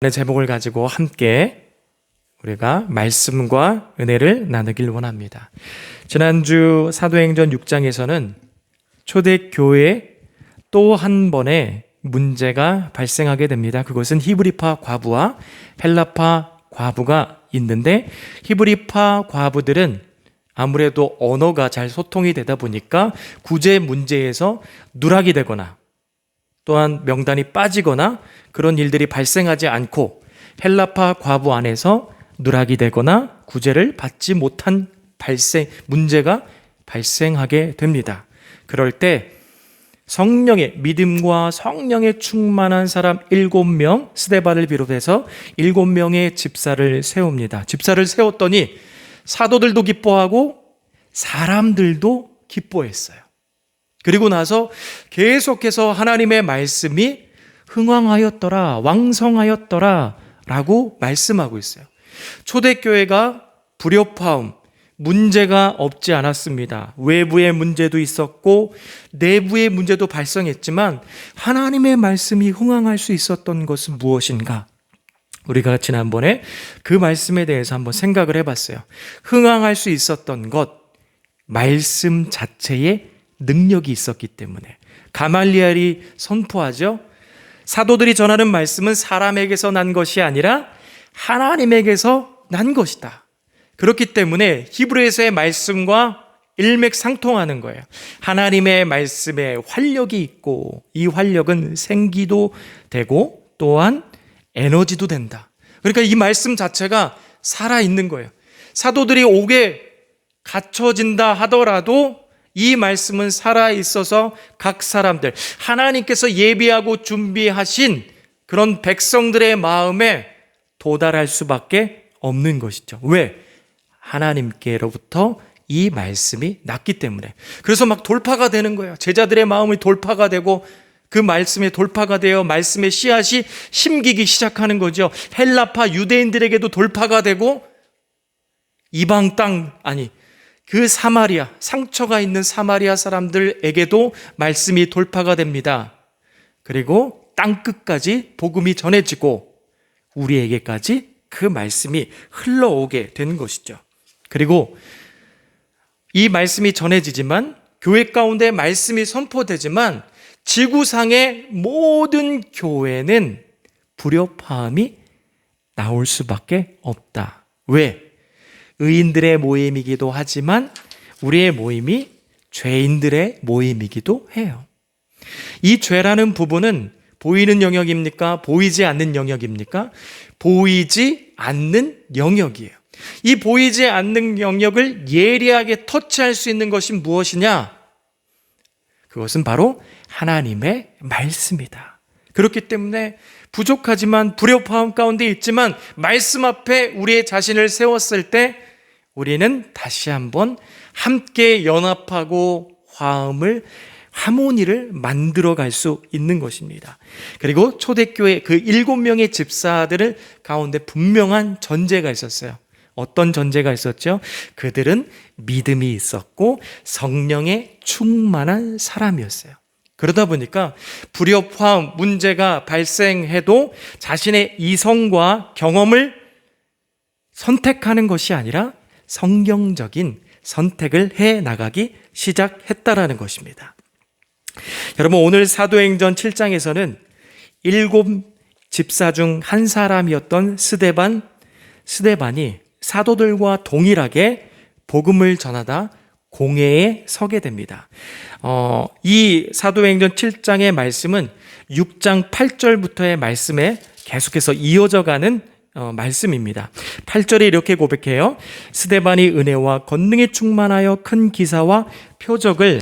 제목을 가지고 함께 우리가 말씀과 은혜를 나누길 원합니다. 지난주 사도행전 6장에서는 초대교회에 또 한 번의 문제가 발생하게 됩니다. 그것은 히브리파 과부와 헬라파 과부가 있는데, 히브리파 과부들은 아무래도 언어가 잘 소통이 되다 보니까 구제 문제에서 누락이 되거나 또한 명단이 빠지거나 그런 일들이 발생하지 않고, 헬라파 과부 안에서 누락이 되거나 구제를 받지 못한 문제가 발생하게 됩니다. 그럴 때 성령의 믿음과 성령에 충만한 사람 7명, 스데반을 비롯해서 7명의 집사를 세웁니다. 집사를 세웠더니 사도들도 기뻐하고 사람들도 기뻐했어요. 그리고 나서 계속해서 하나님의 말씀이 흥왕하였더라, 왕성하였더라 라고 말씀하고 있어요. 초대교회가 불협화음, 문제가 없지 않았습니다. 외부의 문제도 있었고 내부의 문제도 발생했지만 하나님의 말씀이 흥왕할 수 있었던 것은 무엇인가? 우리가 지난번에 그 말씀에 대해서 한번 생각을 해봤어요. 흥왕할 수 있었던 것, 말씀 자체에 능력이 있었기 때문에. 가말리엘이 선포하죠. 사도들이 전하는 말씀은 사람에게서 난 것이 아니라 하나님에게서 난 것이다. 그렇기 때문에 히브리서의 말씀과 일맥상통하는 거예요. 하나님의 말씀에 활력이 있고 이 활력은 생기도 되고 또한 에너지도 된다. 그러니까 이 말씀 자체가 살아있는 거예요. 사도들이 옥에 갇혀진다 하더라도 이 말씀은 살아있어서 각 사람들, 하나님께서 예비하고 준비하신 그런 백성들의 마음에 도달할 수밖에 없는 것이죠. 왜? 하나님께로부터 이 말씀이 났기 때문에. 그래서 막 돌파가 되는 거예요. 제자들의 마음이 돌파가 되고 그 말씀에 돌파가 되어 말씀의 씨앗이 심기기 시작하는 거죠. 헬라파 유대인들에게도 돌파가 되고 이방 땅, 그 사마리아, 상처가 있는 사마리아 사람들에게도 말씀이 돌파가 됩니다. 그리고 땅끝까지 복음이 전해지고 우리에게까지 그 말씀이 흘러오게 된 것이죠. 그리고 이 말씀이 전해지지만, 교회 가운데 말씀이 선포되지만 지구상의 모든 교회는 불협화음이 나올 수밖에 없다. 왜? 의인들의 모임이기도 하지만 우리의 모임이 죄인들의 모임이기도 해요. 이 죄라는 부분은 보이는 영역입니까? 보이지 않는 영역입니까? 보이지 않는 영역이에요. 이 보이지 않는 영역을 예리하게 터치할 수 있는 것이 무엇이냐? 그것은 바로 하나님의 말씀이다. 그렇기 때문에 부족하지만 불협화음 가운데 있지만 말씀 앞에 우리의 자신을 세웠을 때 우리는 다시 한번 함께 연합하고 하모니를 만들어갈 수 있는 것입니다. 그리고 초대교회 그 7명의 집사들을 가운데 분명한 전제가 있었어요. 어떤 전제가 있었죠? 그들은 믿음이 있었고 성령에 충만한 사람이었어요. 그러다 보니까 불협화음, 문제가 발생해도 자신의 이성과 경험을 선택하는 것이 아니라 성경적인 선택을 해 나가기 시작했다라는 것입니다. 여러분, 오늘 사도행전 7장에서는 7 집사 중 한 사람이었던 스데반이 사도들과 동일하게 복음을 전하다 공회에 서게 됩니다. 이 사도행전 7장의 말씀은 6장 8절부터의 말씀에 계속해서 이어져 가는 말씀입니다. 8절에 이렇게 고백해요. 스데반이 은혜와 권능에 충만하여 큰 기사와 표적을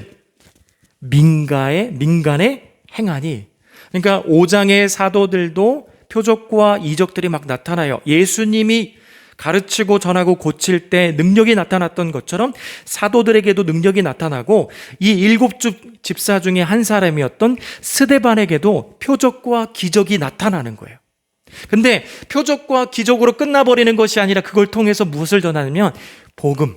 민간에 행하니. 그러니까 5장의 사도들도 표적과 이적들이 막 나타나요. 예수님이 가르치고 전하고 고칠 때 능력이 나타났던 것처럼 사도들에게도 능력이 나타나고 이 7 집사 중에 한 사람이었던 스데반에게도 표적과 기적이 나타나는 거예요. 근데 표적과 기적으로 끝나버리는 것이 아니라 그걸 통해서 무엇을 전하냐면 복음,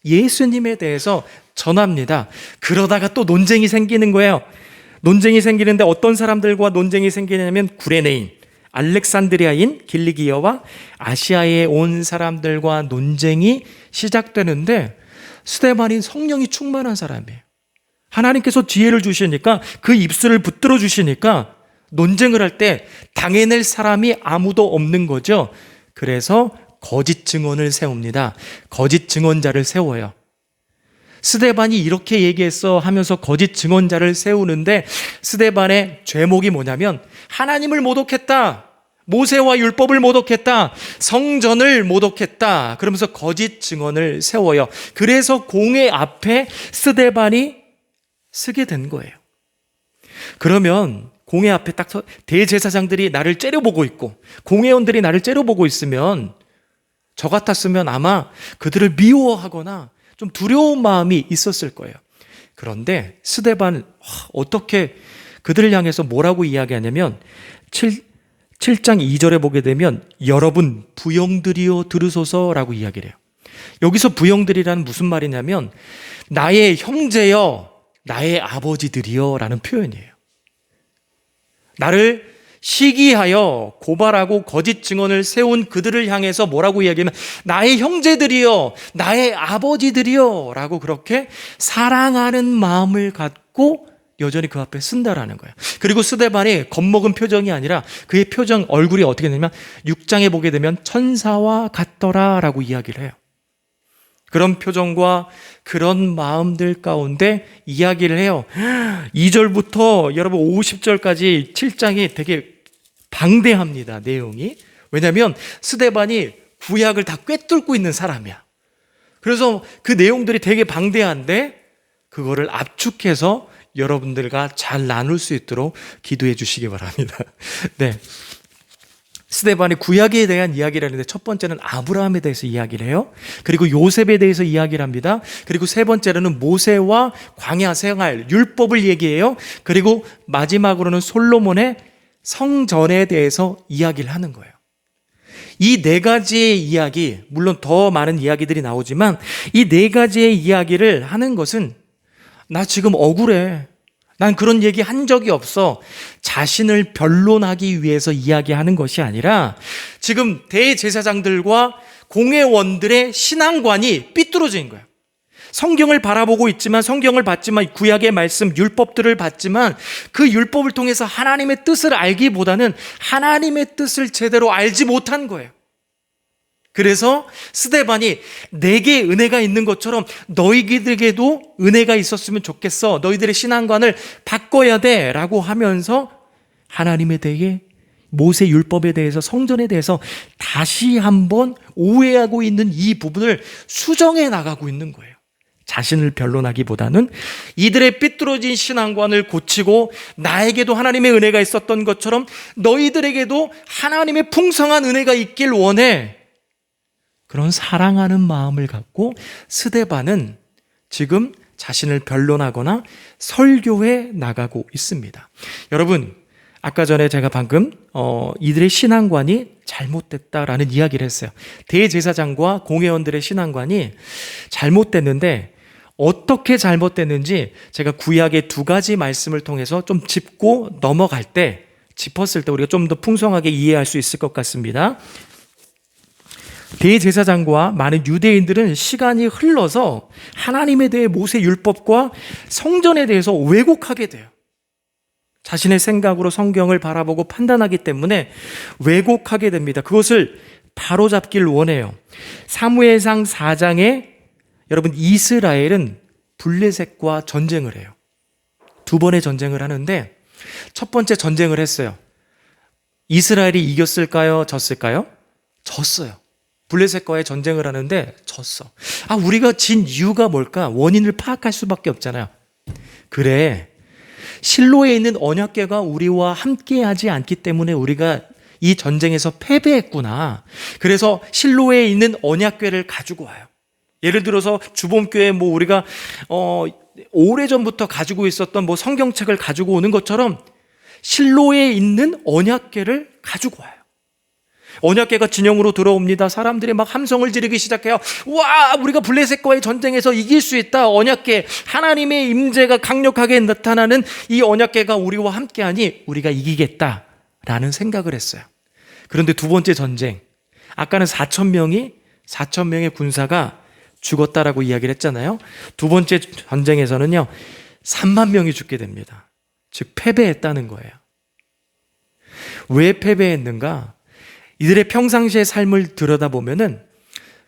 예수님에 대해서 전합니다. 그러다가 또 논쟁이 생기는 거예요. 논쟁이 생기는데 어떤 사람들과 논쟁이 생기냐면 구레네인, 알렉산드리아인 길리기어와 아시아에 온 사람들과 논쟁이 시작되는데 스데반이 성령이 충만한 사람이에요. 하나님께서 지혜를 주시니까 그 입술을 붙들어 주시니까 논쟁을 할 때 당해낼 사람이 아무도 없는 거죠. 그래서 거짓 증언을 세웁니다. 거짓 증언자를 세워요. 스데반이 이렇게 얘기했어 하면서 거짓 증언자를 세우는데 스데반의 죄목이 뭐냐면 하나님을 모독했다. 모세와 율법을 모독했다. 성전을 모독했다. 그러면서 거짓 증언을 세워요. 그래서 공회 앞에 스데반이 서게 된 거예요. 그러면 공회 앞에 딱 대제사장들이 나를 째려보고 있고 공회원들이 나를 째려보고 있으면 저 같았으면 아마 그들을 미워하거나 좀 두려운 마음이 있었을 거예요. 그런데 스데반은 어떻게 그들을 향해서 뭐라고 이야기하냐면 7장 2절에 보게 되면 여러분 부형들이여 들으소서라고 이야기를 해요. 여기서 부형들이라는 무슨 말이냐면 나의 형제여 나의 아버지들이여 라는 표현이에요. 나를 시기하여 고발하고 거짓 증언을 세운 그들을 향해서 뭐라고 이야기하면 나의 형제들이여 나의 아버지들이여 라고 그렇게 사랑하는 마음을 갖고 여전히 그 앞에 쓴다라는 거예요. 그리고 스데반이 겁먹은 표정이 아니라 그의 표정 얼굴이 어떻게 되냐면 6장에 보게 되면 천사와 같더라 라고 이야기를 해요. 그런 표정과 그런 마음들 가운데 이야기를 해요. 2절부터 여러분 50절까지 7장이 되게 방대합니다. 내용이. 왜냐하면 스데반이 구약을 다 꿰뚫고 있는 사람이야. 그래서 그 내용들이 되게 방대한데 그거를 압축해서 여러분들과 잘 나눌 수 있도록 기도해 주시기 바랍니다. 네. 스데반이 구약에 대한 이야기를 하는데 첫 번째는 아브라함에 대해서 이야기를 해요. 그리고 요셉에 대해서 이야기를 합니다. 그리고 세 번째로는 모세와 광야 생활, 율법을 얘기해요. 그리고 마지막으로는 솔로몬의 성전에 대해서 이야기를 하는 거예요. 이 네 가지의 이야기, 물론 더 많은 이야기들이 나오지만 이 네 가지의 이야기를 하는 것은 나 지금 억울해. 난 그런 얘기 한 적이 없어. 자신을 변론하기 위해서 이야기하는 것이 아니라 지금 대제사장들과 공회원들의 신앙관이 삐뚤어진 거예요. 성경을 바라보고 있지만 성경을 봤지만 구약의 말씀 율법들을 봤지만 그 율법을 통해서 하나님의 뜻을 알기보다는 하나님의 뜻을 제대로 알지 못한 거예요. 그래서 스데반이 내게 은혜가 있는 것처럼 너희들에게도 은혜가 있었으면 좋겠어. 너희들의 신앙관을 바꿔야 돼 라고 하면서 하나님에 대해 모세 율법에 대해서 성전에 대해서 다시 한번 오해하고 있는 이 부분을 수정해 나가고 있는 거예요. 자신을 변론하기보다는 이들의 삐뚤어진 신앙관을 고치고 나에게도 하나님의 은혜가 있었던 것처럼 너희들에게도 하나님의 풍성한 은혜가 있길 원해. 그런 사랑하는 마음을 갖고 스데반은 지금 자신을 변론하거나 설교해 나가고 있습니다. 여러분, 아까 전에 제가 방금 이들의 신앙관이 잘못됐다라는 이야기를 했어요. 대제사장과 공회원들의 신앙관이 잘못됐는데 어떻게 잘못됐는지 제가 구약의 두 가지 말씀을 통해서 좀 짚고 넘어갈 때 짚었을 때 우리가 좀 더 풍성하게 이해할 수 있을 것 같습니다. 대제사장과 많은 유대인들은 시간이 흘러서 하나님에 대해 모세 율법과 성전에 대해서 왜곡하게 돼요. 자신의 생각으로 성경을 바라보고 판단하기 때문에 왜곡하게 됩니다. 그것을 바로잡길 원해요. 사무엘상 4장에 여러분 이스라엘은 블레셋과 전쟁을 해요. 두 번의 전쟁을 하는데 첫 번째 전쟁을 했어요. 이스라엘이 이겼을까요? 졌을까요? 졌어요. 블레셋과의 전쟁을 하는데 졌어. 우리가 진 이유가 뭘까? 원인을 파악할 수밖에 없잖아요. 그래, 실로에 있는 언약궤가 우리와 함께하지 않기 때문에 우리가 이 전쟁에서 패배했구나. 그래서 실로에 있는 언약궤를 가지고 와요. 예를 들어서 주봄교회 우리가 오래전부터 가지고 있었던 성경책을 가지고 오는 것처럼 실로에 있는 언약궤를 가지고 와요. 언약궤가 진영으로 들어옵니다. 사람들이 막 함성을 지르기 시작해요. 와, 우리가 블레셋과의 전쟁에서 이길 수 있다. 언약궤, 하나님의 임재가 강력하게 나타나는 이 언약궤가 우리와 함께하니 우리가 이기겠다라는 생각을 했어요. 그런데 두 번째 전쟁, 아까는 4천 명의 군사가 죽었다라고 이야기를 했잖아요. 두 번째 전쟁에서는요, 3만 명이 죽게 됩니다. 즉 패배했다는 거예요. 왜 패배했는가? 이들의 평상시의 삶을 들여다보면은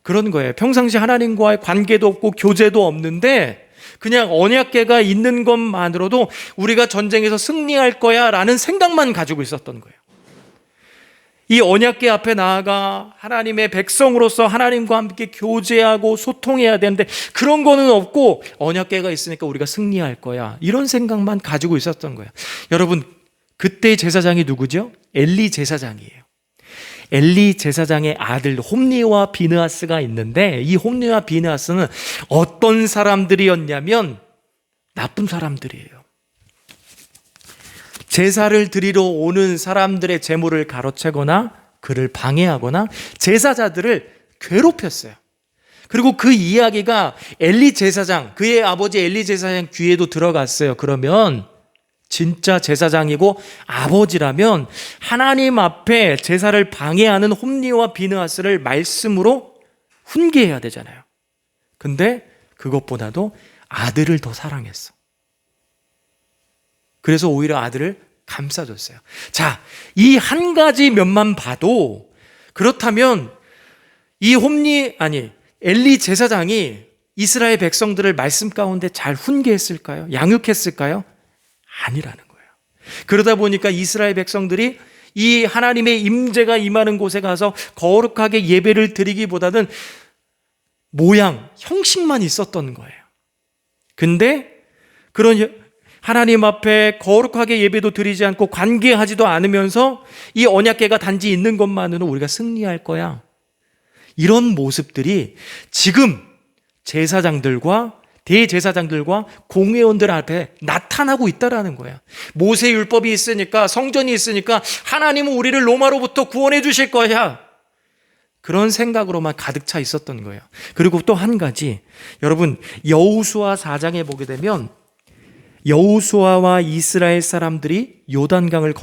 그런 거예요. 평상시 하나님과의 관계도 없고 교제도 없는데 그냥 언약궤가 있는 것만으로도 우리가 전쟁에서 승리할 거야 라는 생각만 가지고 있었던 거예요. 이 언약궤 앞에 나아가 하나님의 백성으로서 하나님과 함께 교제하고 소통해야 되는데 그런 거는 없고 언약궤가 있으니까 우리가 승리할 거야, 이런 생각만 가지고 있었던 거예요. 여러분, 그때의 제사장이 누구죠? 엘리 제사장이에요. 엘리 제사장의 아들 홈니와 비느하스가 있는데 이 홈니와 비느하스는 어떤 사람들이었냐면 나쁜 사람들이에요. 제사를 드리러 오는 사람들의 제물을 가로채거나 그를 방해하거나 제사자들을 괴롭혔어요. 그리고 그 이야기가 엘리 제사장, 그의 아버지 엘리 제사장 귀에도 들어갔어요. 그러면 진짜 제사장이고 아버지라면 하나님 앞에 제사를 방해하는 홈니와 비느하스를 말씀으로 훈계해야 되잖아요. 근데 그것보다도 아들을 더 사랑했어. 그래서 오히려 아들을 감싸줬어요. 자, 이 한 가지 면만 봐도 그렇다면 이 엘리 제사장이 이스라엘 백성들을 말씀 가운데 잘 훈계했을까요? 양육했을까요? 아니라는 거예요. 그러다 보니까 이스라엘 백성들이 이 하나님의 임재가 임하는 곳에 가서 거룩하게 예배를 드리기보다는 모양, 형식만 있었던 거예요. 근데 그런 하나님 앞에 거룩하게 예배도 드리지 않고 관계하지도 않으면서 이 언약궤가 단지 있는 것만으로 우리가 승리할 거야, 이런 모습들이 지금 제사장들과 대제사장들과 공회원들 앞에 나타나고 있다라는 거야. 모세 율법이 있으니까, 성전이 있으니까 하나님은 우리를 로마로부터 구원해 주실 거야, 그런 생각으로만 가득 차 있었던 거예요. 그리고 또 한 가지, 여러분 여호수아 4장에 보게 되면 여호수아와 이스라엘 사람들이 요단강을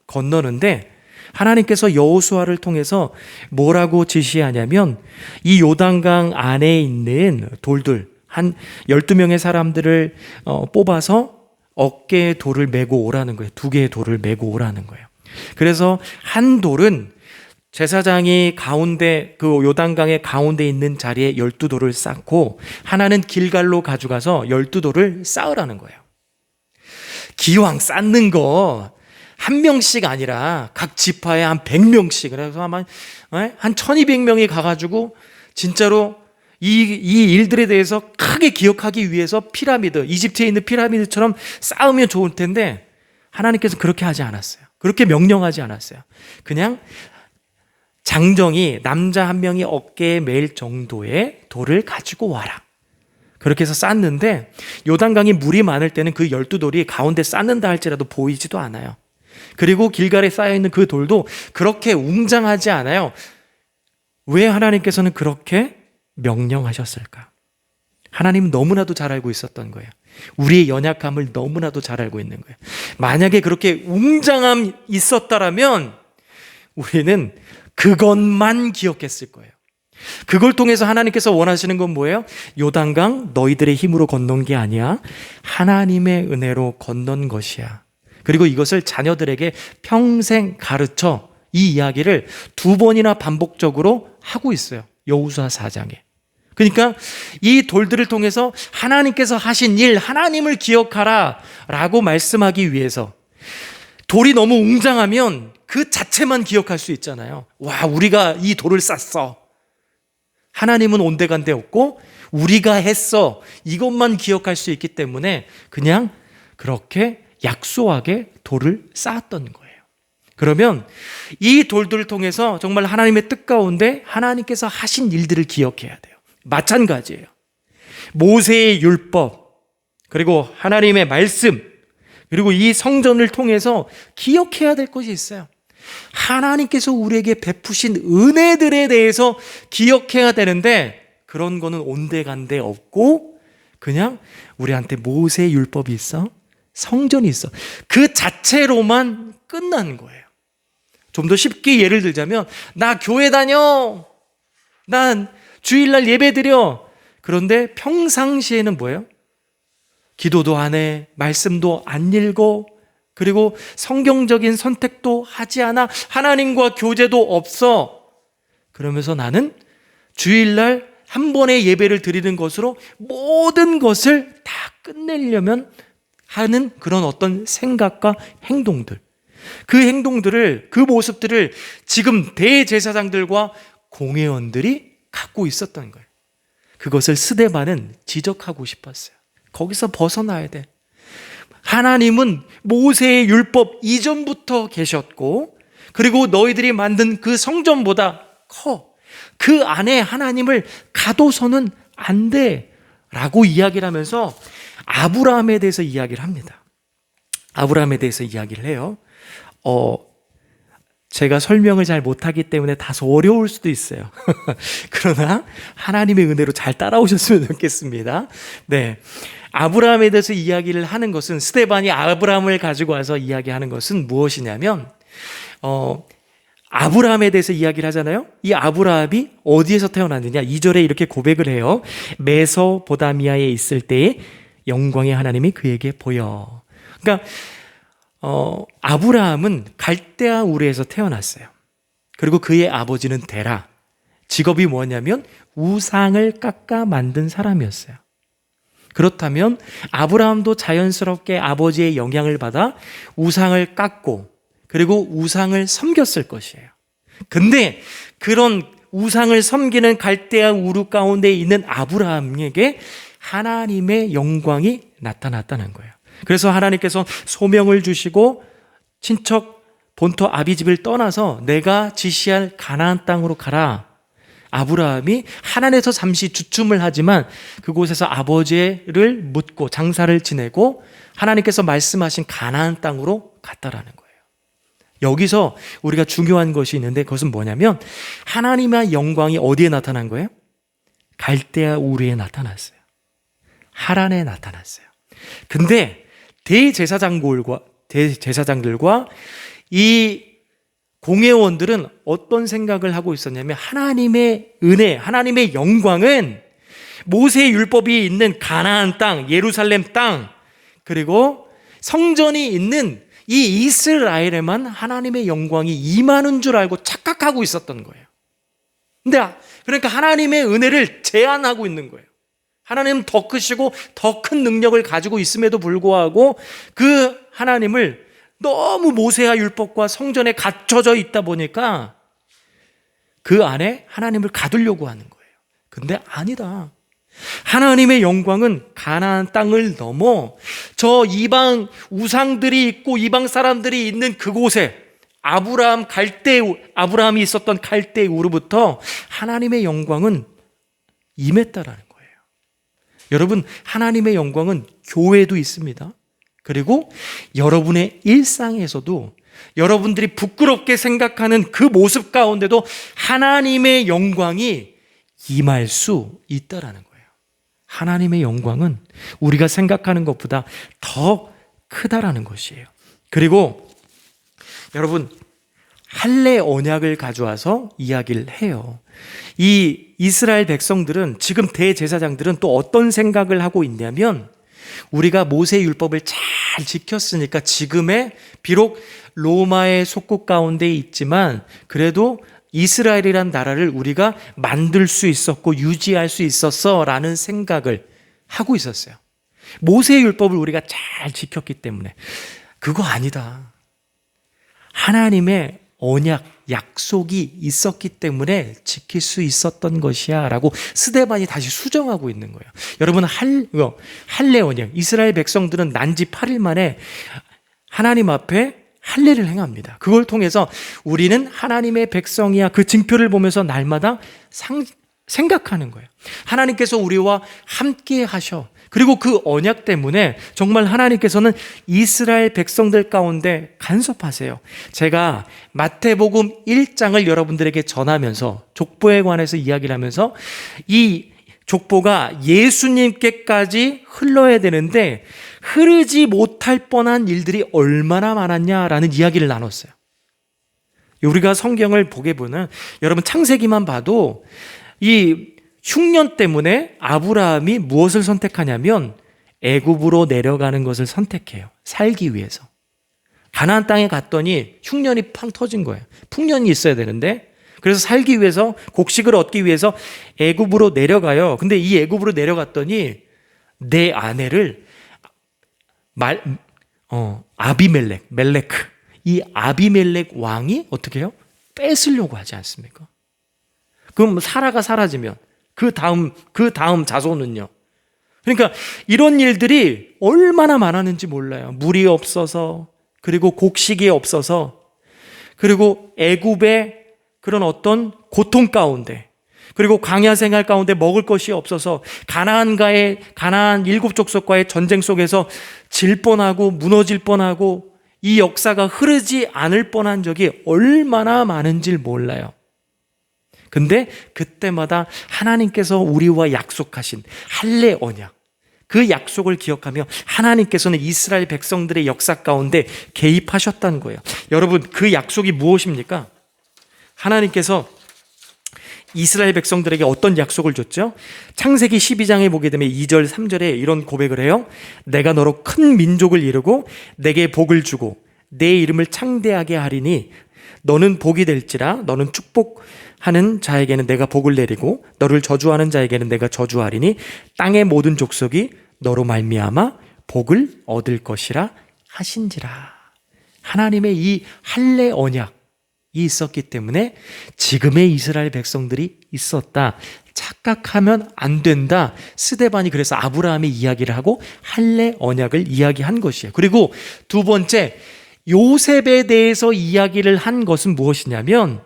건너는데 하나님께서 여호수아를 통해서 뭐라고 지시하냐면 이 요단강 안에 있는 돌들 한 12명의 사람들을 뽑아서 어깨에 돌을 메고 오라는 거예요. 2개의 돌을 메고 오라는 거예요. 그래서 한 돌은 제사장이 가운데, 그 요단강의 가운데 있는 자리에 12돌을 쌓고 하나는 길갈로 가져가서 12돌을 쌓으라는 거예요. 기왕 쌓는 거 한 명씩 아니라 각 지파에 한 100명씩, 그래서 아마 한 1200명이 가가지고 진짜로 이 일들에 대해서 크게 기억하기 위해서 피라미드, 이집트에 있는 피라미드처럼 쌓으면 좋을 텐데 하나님께서 그렇게 하지 않았어요. 그렇게 명령하지 않았어요. 그냥 장정이 남자 한 명이 어깨에 매일 정도의 돌을 가지고 와라, 그렇게 해서 쌓는데 요단강이 물이 많을 때는 그 12돌이 가운데 쌓는다 할지라도 보이지도 않아요. 그리고 길갈에 쌓여있는 그 돌도 그렇게 웅장하지 않아요. 왜 하나님께서는 그렇게 명령하셨을까? 하나님은 너무나도 잘 알고 있었던 거예요. 우리의 연약함을 너무나도 잘 알고 있는 거예요. 만약에 그렇게 웅장함이 있었다라면 우리는 그것만 기억했을 거예요. 그걸 통해서 하나님께서 원하시는 건 뭐예요? 요단강 너희들의 힘으로 건넌 게 아니야, 하나님의 은혜로 건넌 것이야. 그리고 이것을 자녀들에게 평생 가르쳐, 이 이야기를 2번이나 반복적으로 하고 있어요. 여호수아 4장에. 그러니까 이 돌들을 통해서 하나님께서 하신 일, 하나님을 기억하라 라고 말씀하기 위해서, 돌이 너무 웅장하면 그 자체만 기억할 수 있잖아요. 와, 우리가 이 돌을 쌌어. 하나님은 온데간데 없고 우리가 했어, 이것만 기억할 수 있기 때문에 그냥 그렇게 약소하게 돌을 쌓았던 거예요. 그러면 이 돌들을 통해서 정말 하나님의 뜻 가운데 하나님께서 하신 일들을 기억해야 돼요. 마찬가지예요. 모세의 율법, 그리고 하나님의 말씀, 그리고 이 성전을 통해서 기억해야 될 것이 있어요. 하나님께서 우리에게 베푸신 은혜들에 대해서 기억해야 되는데 그런 거는 온데간데 없고 그냥 우리한테 모세의 율법이 있어, 성전이 있어, 그 자체로만 끝나는 거예요. 좀 더 쉽게 예를 들자면, 나 교회 다녀. 난 주일날 예배 드려. 그런데 평상시에는 뭐예요? 기도도 안 해. 말씀도 안 읽어. 그리고 성경적인 선택도 하지 않아. 하나님과 교제도 없어. 그러면서 나는 주일날 한 번의 예배를 드리는 것으로 모든 것을 다 끝내려면 하는 그런 어떤 생각과 행동들. 그 행동들을, 그 모습들을 지금 대제사장들과 공회원들이 갖고 있었던 거예요. 그것을 스데반은 지적하고 싶었어요. 거기서 벗어나야 돼. 하나님은 모세의 율법 이전부터 계셨고, 그리고 너희들이 만든 그 성전보다 커. 그 안에 하나님을 가둬서는 안 돼. 라고 이야기를 하면서 아브라함에 대해서 이야기를 합니다. 아브라함에 대해서 이야기를 해요. 제가 설명을 잘 못하기 때문에 다소 어려울 수도 있어요. 그러나 하나님의 은혜로 잘 따라오셨으면 좋겠습니다. 네. 아브라함에 대해서 이야기를 하는 것은, 스데반이 아브라함을 가지고 와서 이야기하는 것은 무엇이냐면, 아브라함에 대해서 이야기를 하잖아요. 이 아브라함이 어디에서 태어났느냐? 2절에 이렇게 고백을 해요. 메소포다미아에 있을 때에 영광의 하나님이 그에게 보여. 그러니까 아브라함은 갈대아 우르에서 태어났어요. 그리고 그의 아버지는 데라. 직업이 뭐냐면 우상을 깎아 만든 사람이었어요. 그렇다면 아브라함도 자연스럽게 아버지의 영향을 받아 우상을 깎고, 그리고 우상을 섬겼을 것이에요. 근데 그런 우상을 섬기는 갈대아 우르 가운데 있는 아브라함에게 하나님의 영광이 나타났다는 거예요. 그래서 하나님께서 소명을 주시고 친척 본토 아비집을 떠나서 내가 지시할 가나안 땅으로 가라. 아브라함이 하나님에서 잠시 주춤을 하지만 그곳에서 아버지를 묻고 장사를 지내고 하나님께서 말씀하신 가나안 땅으로 갔다라는 거예요. 여기서 우리가 중요한 것이 있는데, 그것은 뭐냐면 하나님의 영광이 어디에 나타난 거예요? 갈대아 우르에 나타났어요. 하란에 나타났어요. 근데 대제사장들과 이 공회원들은 어떤 생각을 하고 있었냐면, 하나님의 은혜, 하나님의 영광은 모세의 율법이 있는 가나안 땅, 예루살렘 땅, 그리고 성전이 있는 이 이스라엘에만 하나님의 영광이 임하는 줄 알고 착각하고 있었던 거예요. 근데 그러니까 하나님의 은혜를 제한하고 있는 거예요. 하나님은 더 크시고 더 큰 능력을 가지고 있음에도 불구하고 그 하나님을 너무 모세와 율법과 성전에 갇혀져 있다 보니까 그 안에 하나님을 가두려고 하는 거예요. 근데 아니다. 하나님의 영광은 가나안 땅을 넘어 저 이방 우상들이 있고 이방 사람들이 있는 그곳에 아브라함이 있었던 갈대 우르부터 하나님의 영광은 임했다라는 거예요. 여러분, 하나님의 영광은 교회에도 있습니다. 그리고 여러분의 일상에서도 여러분들이 부끄럽게 생각하는 그 모습 가운데도 하나님의 영광이 임할 수 있다라는 거예요. 하나님의 영광은 우리가 생각하는 것보다 더 크다라는 것이에요. 그리고 여러분, 할례 언약을 가져와서 이야기를 해요. 이 이스라엘 백성들은, 지금 대제사장들은 또 어떤 생각을 하고 있냐면, 우리가 모세의 율법을 잘 지켰으니까 지금의 비록 로마의 속국 가운데 있지만 그래도 이스라엘이란 나라를 우리가 만들 수 있었고 유지할 수 있었어라는 생각을 하고 있었어요. 모세의 율법을 우리가 잘 지켰기 때문에. 그거 아니다. 하나님의 언약, 약속이 있었기 때문에 지킬 수 있었던 것이야 라고 스데반이 다시 수정하고 있는 거예요. 여러분, 할례 언약, 이스라엘 백성들은 난지 8일 만에 하나님 앞에 할례를 행합니다. 그걸 통해서 우리는 하나님의 백성이야, 그 징표를 보면서 날마다 생각하는 거예요. 하나님께서 우리와 함께 하셔. 그리고 그 언약 때문에 정말 하나님께서는 이스라엘 백성들 가운데 간섭하세요. 제가 마태복음 1장을 여러분들에게 전하면서 족보에 관해서 이야기를 하면서 이 족보가 예수님께까지 흘러야 되는데 흐르지 못할 뻔한 일들이 얼마나 많았냐라는 이야기를 나눴어요. 우리가 성경을 보게 보면 여러분 창세기만 봐도 이 흉년 때문에 아브라함이 무엇을 선택하냐면 애굽으로 내려가는 것을 선택해요. 살기 위해서. 가나안 땅에 갔더니 흉년이 팡 터진 거예요. 풍년이 있어야 되는데 그래서 살기 위해서 곡식을 얻기 위해서 애굽으로 내려가요. 근데 이 애굽으로 내려갔더니 내 아내를 멜레크 이 아비멜렉 왕이 어떻게 해요? 뺏으려고 하지 않습니까? 그럼 사라가 사라지면 그 다음 자손은요? 그러니까 이런 일들이 얼마나 많았는지 몰라요. 물이 없어서, 그리고 곡식이 없어서, 그리고 애굽의 그런 어떤 고통 가운데, 그리고 광야 생활 가운데 먹을 것이 없어서 가나안 7족속과의 전쟁 속에서 질 뻔하고 무너질 뻔하고 이 역사가 흐르지 않을 뻔한 적이 얼마나 많은지 몰라요. 근데 그때마다 하나님께서 우리와 약속하신 할례 언약, 그 약속을 기억하며 하나님께서는 이스라엘 백성들의 역사 가운데 개입하셨다는 거예요. 여러분, 그 약속이 무엇입니까? 하나님께서 이스라엘 백성들에게 어떤 약속을 줬죠? 창세기 12장에 보게 되면 2절 3절에 이런 고백을 해요. 내가 너로 큰 민족을 이루고 내게 복을 주고 내 이름을 창대하게 하리니 너는 복이 될지라. 너는 축복하는 자에게는 내가 복을 내리고 너를 저주하는 자에게는 내가 저주하리니 땅의 모든 족속이 너로 말미암아 복을 얻을 것이라 하신지라. 하나님의 이 할례 언약이 있었기 때문에 지금의 이스라엘 백성들이 있었다. 착각하면 안 된다. 스데반이 그래서 아브라함의 이야기를 하고 할례 언약을 이야기한 것이에요. 그리고 두 번째, 요셉에 대해서 이야기를 한 것은 무엇이냐면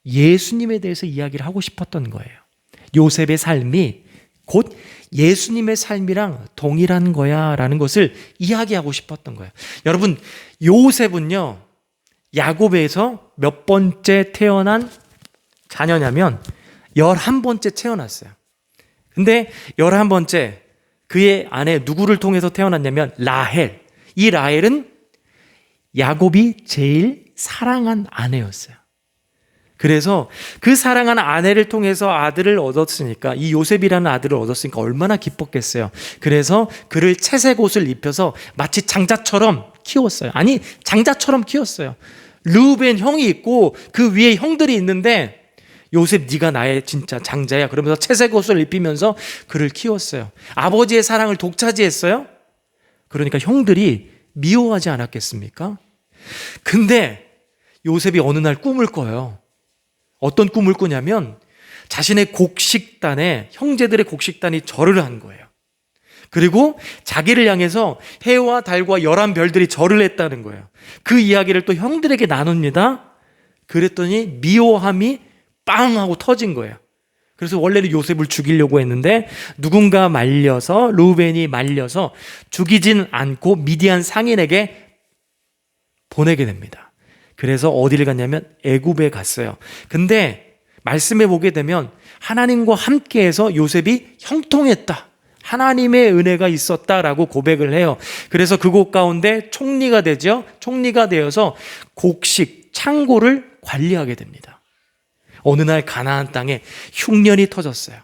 예수님에 대해서 이야기를 하고 싶었던 거예요. 요셉의 삶이 곧 예수님의 삶이랑 동일한 거야 라는 것을 이야기하고 싶었던 거예요. 여러분, 요셉은요, 야곱에서 몇 번째 태어난 자녀냐면 11번째 태어났어요. 근데 11번째 그의 아내 누구를 통해서 태어났냐면 라헬. 이 라헬은 야곱이 제일 사랑한 아내였어요. 그래서 그 사랑하는 아내를 통해서 아들을 얻었으니까, 이 요셉이라는 아들을 얻었으니까 얼마나 기뻤겠어요. 그래서 그를 채색 옷을 입혀서 마치 장자처럼 키웠어요. 아니, 장자처럼 키웠어요. 르우벤 형이 있고 그 위에 형들이 있는데 요셉, 네가 나의 진짜 장자야 그러면서 채색 옷을 입히면서 그를 키웠어요. 아버지의 사랑을 독차지했어요. 그러니까 형들이 미워하지 않았겠습니까? 근데 요셉이 어느 날 꿈을 꿔요. 어떤 꿈을 꾸냐면 자신의 곡식단에, 형제들의 곡식단이 절을 한 거예요. 그리고 자기를 향해서 해와 달과 11별들이 절을 했다는 거예요. 그 이야기를 또 형들에게 나눕니다. 그랬더니 미워함이 빵 하고 터진 거예요. 그래서 원래는 요셉을 죽이려고 했는데 누군가 말려서, 르우벤이 말려서 죽이진 않고 미디안 상인에게 보내게 됩니다. 그래서 어디를 갔냐면 애굽에 갔어요. 근데 말씀해 보게 되면 하나님과 함께해서 요셉이 형통했다, 하나님의 은혜가 있었다라고 고백을 해요. 그래서 그곳 가운데 총리가 되죠. 총리가 되어서 곡식 창고를 관리하게 됩니다. 어느 날 가나안 땅에 흉년이 터졌어요.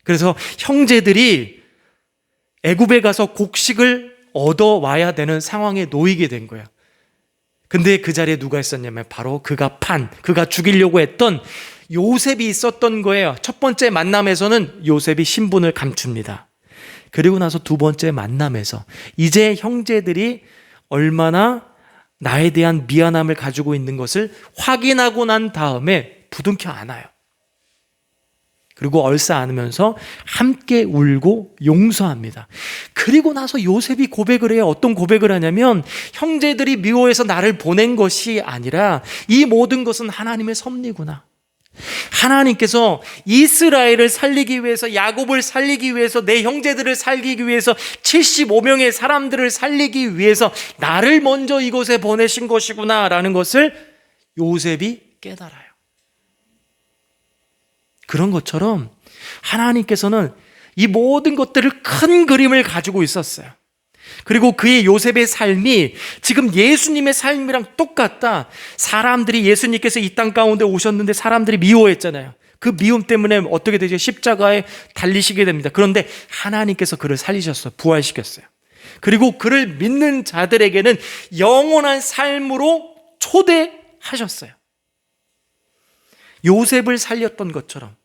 그래서 형제들이 애굽에 가서 곡식을 얻어와야 되는 상황에 놓이게 된 거예요. 근데 그 자리에 누가 있었냐면 바로 그가 죽이려고 했던 요셉이 있었던 거예요. 첫 번째 만남에서는 요셉이 신분을 감춥니다. 그리고 나서 두 번째 만남에서 이제 형제들이 얼마나 나에 대한 미안함을 가지고 있는 것을 확인하고 난 다음에 부둥켜 안아요. 그리고 얼싸 안으면서 함께 울고 용서합니다. 그리고 나서 요셉이 고백을 해요. 어떤 고백을 하냐면 형제들이 미워해서 나를 보낸 것이 아니라 이 모든 것은 하나님의 섭리구나. 하나님께서 이스라엘을 살리기 위해서, 야곱을 살리기 위해서, 내 형제들을 살리기 위해서, 75명의 사람들을 살리기 위해서 나를 먼저 이곳에 보내신 것이구나 라는 것을 요셉이 깨달아요. 그런 것처럼 하나님께서는 이 모든 것들을 큰 그림을 가지고 있었어요. 그리고 그의 요셉의 삶이 지금 예수님의 삶이랑 똑같다. 사람들이 예수님께서 이 땅 가운데 오셨는데 사람들이 미워했잖아요. 그 미움 때문에 어떻게 되죠? 십자가에 달리시게 됩니다. 그런데 하나님께서 그를 살리셨어요. 부활시켰어요. 그리고 그를 믿는 자들에게는 영원한 삶으로 초대하셨어요. 요셉을 살렸던 것처럼,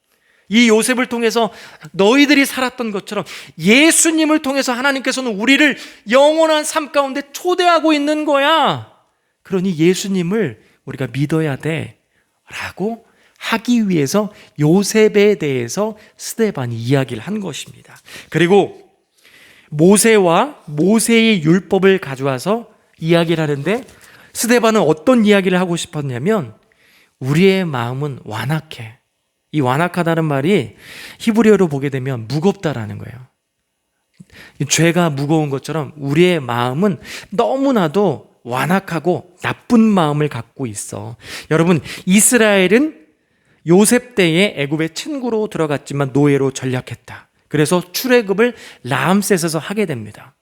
이 요셉을 통해서 너희들이 살았던 것처럼 예수님을 통해서 하나님께서는 우리를 영원한 삶 가운데 초대하고 있는 거야. 그러니 예수님을 우리가 믿어야 돼 라고 하기 위해서 요셉에 대해서 스데반이 이야기를 한 것입니다. 그리고 모세와 모세의 율법을 가져와서 이야기를 하는데, 스데반은 어떤 이야기를 하고 싶었냐면 우리의 마음은 완악해. 이 완악하다는 말이 히브리어로 보게 되면 무겁다라는 거예요. 죄가 무거운 것처럼 우리의 마음은 너무나도 완악하고 나쁜 마음을 갖고 있어. 여러분, 이스라엘은 요셉 때에 애굽의 친구로 들어갔지만 노예로 전락했다. 그래서 출애굽을 라암셋에서 하게 됩니다.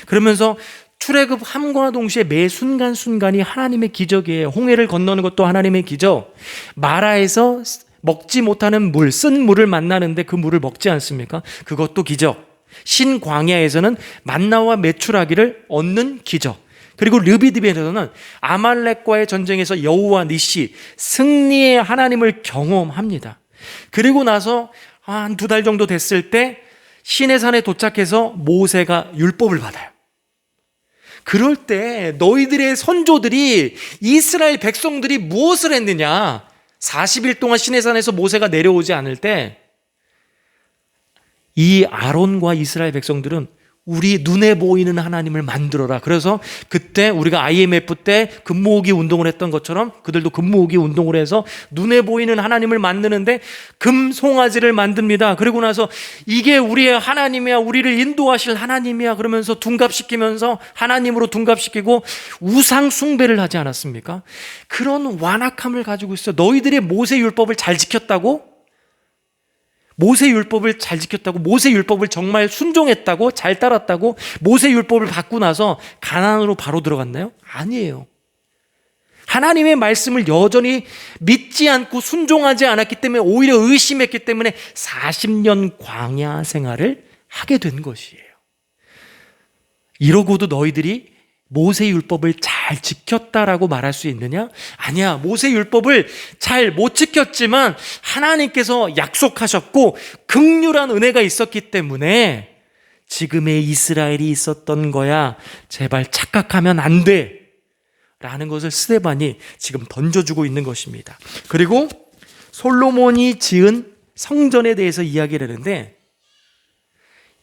그러면서 출애굽함과 동시에 매 순간순간이 하나님의 기적이에요. 홍해를 건너는 것도 하나님의 기적. 마라에서 먹지 못하는 물, 쓴 물을 만나는데 그 물을 먹지 않습니까? 그것도 기적. 신광야에서는 만나와 메추라기를 얻는 기적. 그리고 르비딤에서는 아말렉과의 전쟁에서 여호와 니시, 승리의 하나님을 경험합니다. 그리고 나서 한 2달 정도 됐을 때 시내산에 도착해서 모세가 율법을 받아요. 그럴 때 너희들의 선조들이, 이스라엘 백성들이 무엇을 했느냐? 40일 동안 시내산에서 모세가 내려오지 않을 때 이 아론과 이스라엘 백성들은 우리 눈에 보이는 하나님을 만들어라. 그래서 그때 우리가 IMF 때 금모으기 운동을 했던 것처럼 그들도 금모으기 운동을 해서 눈에 보이는 하나님을 만드는데 금 송아지를 만듭니다. 그리고 나서 이게 우리의 하나님이야, 우리를 인도하실 하나님이야 그러면서 둔갑시키면서 하나님으로 둔갑시키고 우상 숭배를 하지 않았습니까? 그런 완악함을 가지고 있어. 너희들의 모세 율법을 잘 지켰다고? 모세 율법을 잘 지켰다고? 모세 율법을 정말 순종했다고? 잘 따랐다고? 모세 율법을 받고 나서 가나안으로 바로 들어갔나요? 아니에요. 하나님의 말씀을 여전히 믿지 않고 순종하지 않았기 때문에, 오히려 의심했기 때문에 40년 광야 생활을 하게 된 것이에요. 이러고도 너희들이 모세 율법을 잘 지켰다라고 말할 수 있느냐? 아니야. 모세 율법을 잘 못 지켰지만 하나님께서 약속하셨고 긍휼한 은혜가 있었기 때문에 지금의 이스라엘이 있었던 거야. 제발 착각하면 안 돼. 라는 것을 스데반이 지금 던져주고 있는 것입니다. 그리고 솔로몬이 지은 성전에 대해서 이야기를 하는데,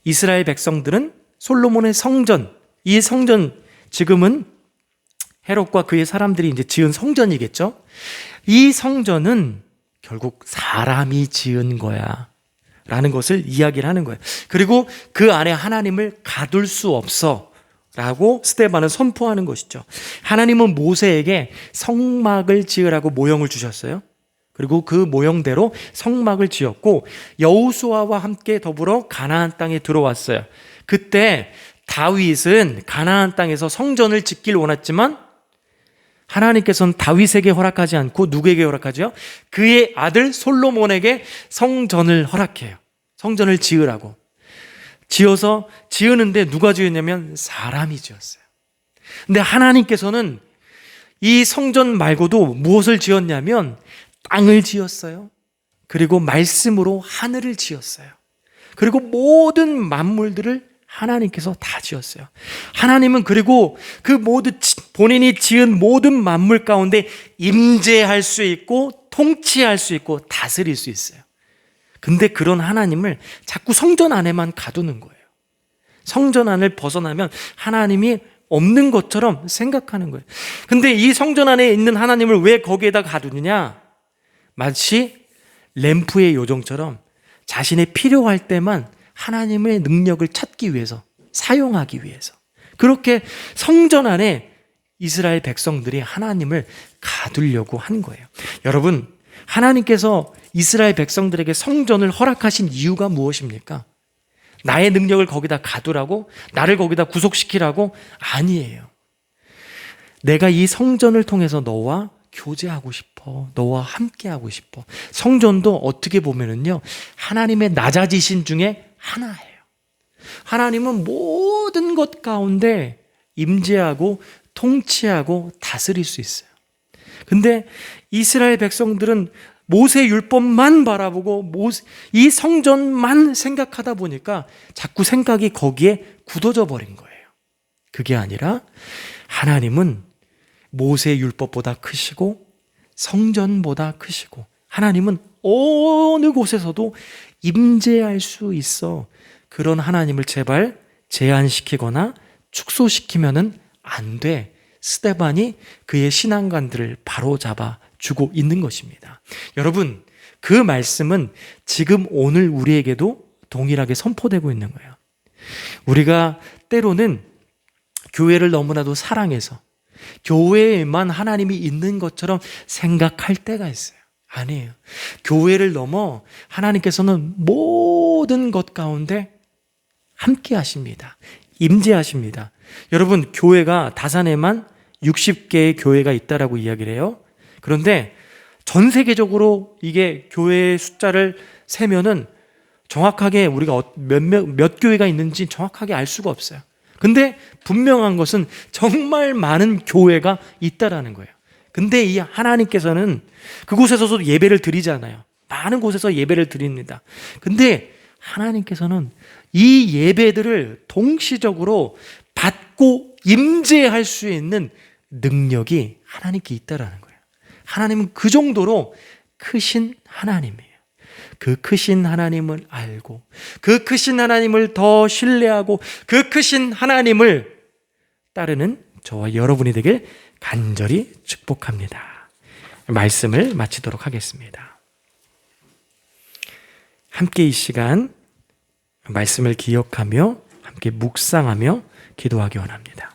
이스라엘 백성들은 솔로몬의 성전, 이 성전 지금은 헤롯과 그의 사람들이 이제 지은 성전이겠죠. 이 성전은 결국 사람이 지은 거야 라는 것을 이야기를 하는 거예요. 그리고 그 안에 하나님을 가둘 수 없어 라고 스데반은 선포하는 것이죠. 하나님은 모세에게 성막을 지으라고 모형을 주셨어요. 그리고 그 모형대로 성막을 지었고 여호수아와 함께 더불어 가나안 땅에 들어왔어요. 그때 다윗은 가나안 땅에서 성전을 짓길 원했지만 하나님께서는 다윗에게 허락하지 않고 누구에게 허락하죠? 그의 아들 솔로몬에게 성전을 허락해요. 성전을 지으라고. 지어서 지으는데 누가 지었냐면 사람이 지었어요. 근데 하나님께서는 이 성전 말고도 무엇을 지었냐면 땅을 지었어요. 그리고 말씀으로 하늘을 지었어요. 그리고 모든 만물들을 하나님께서 다 지었어요. 하나님은 그리고 그 모든 본인이 지은 모든 만물 가운데 임재할 수 있고 통치할 수 있고 다스릴 수 있어요. 근데 그런 하나님을 자꾸 성전 안에만 가두는 거예요. 성전 안을 벗어나면 하나님이 없는 것처럼 생각하는 거예요. 근데 이 성전 안에 있는 하나님을 왜 거기에다 가두느냐? 마치 램프의 요정처럼 자신의 필요할 때만 하나님의 능력을 찾기 위해서, 사용하기 위해서. 그렇게 성전 안에 이스라엘 백성들이 하나님을 가두려고 한 거예요. 여러분, 하나님께서 이스라엘 백성들에게 성전을 허락하신 이유가 무엇입니까? 나의 능력을 거기다 가두라고? 나를 거기다 구속시키라고? 아니에요. 내가 이 성전을 통해서 너와 교제하고 싶어. 너와 함께하고 싶어. 성전도 어떻게 보면은요, 하나님의 낮아지신 중에 하나예요. 하나님은 모든 것 가운데 임재하고 통치하고 다스릴 수 있어요. 근데 이스라엘 백성들은 모세 율법만 바라보고 이 성전만 생각하다 보니까 자꾸 생각이 거기에 굳어져 버린 거예요. 그게 아니라 하나님은 모세 율법보다 크시고 성전보다 크시고 하나님은 어느 곳에서도 임재할 수 있어. 그런 하나님을 제발 제한시키거나 축소시키면은 안 돼. 스데반이 그의 신앙관들을 바로잡아 주고 있는 것입니다. 여러분, 그 말씀은 지금 오늘 우리에게도 동일하게 선포되고 있는 거예요. 우리가 때로는 교회를 너무나도 사랑해서 교회에만 하나님이 있는 것처럼 생각할 때가 있어요. 아니에요. 교회를 넘어 하나님께서는 모든 것 가운데 함께 하십니다. 임재하십니다. 여러분, 교회가 다산에만 60개의 교회가 있다라고 이야기를 해요. 그런데 전 세계적으로 이게 교회의 숫자를 세면은 정확하게 우리가 몇 교회가 있는지 정확하게 알 수가 없어요. 근데 분명한 것은 정말 많은 교회가 있다라는 거예요. 근데 이 하나님께서는 그곳에서도 예배를 드리잖아요. 많은 곳에서 예배를 드립니다. 근데 하나님께서는 이 예배들을 동시적으로 받고 임재할 수 있는 능력이 하나님께 있다라는 거예요. 하나님은 그 정도로 크신 하나님이에요. 그 크신 하나님을 알고 그 크신 하나님을 더 신뢰하고 그 크신 하나님을 따르는 저와 여러분이 되길 간절히 축복합니다. 말씀을 마치도록 하겠습니다. 함께 이 시간 말씀을 기억하며 함께 묵상하며 기도하기 원합니다.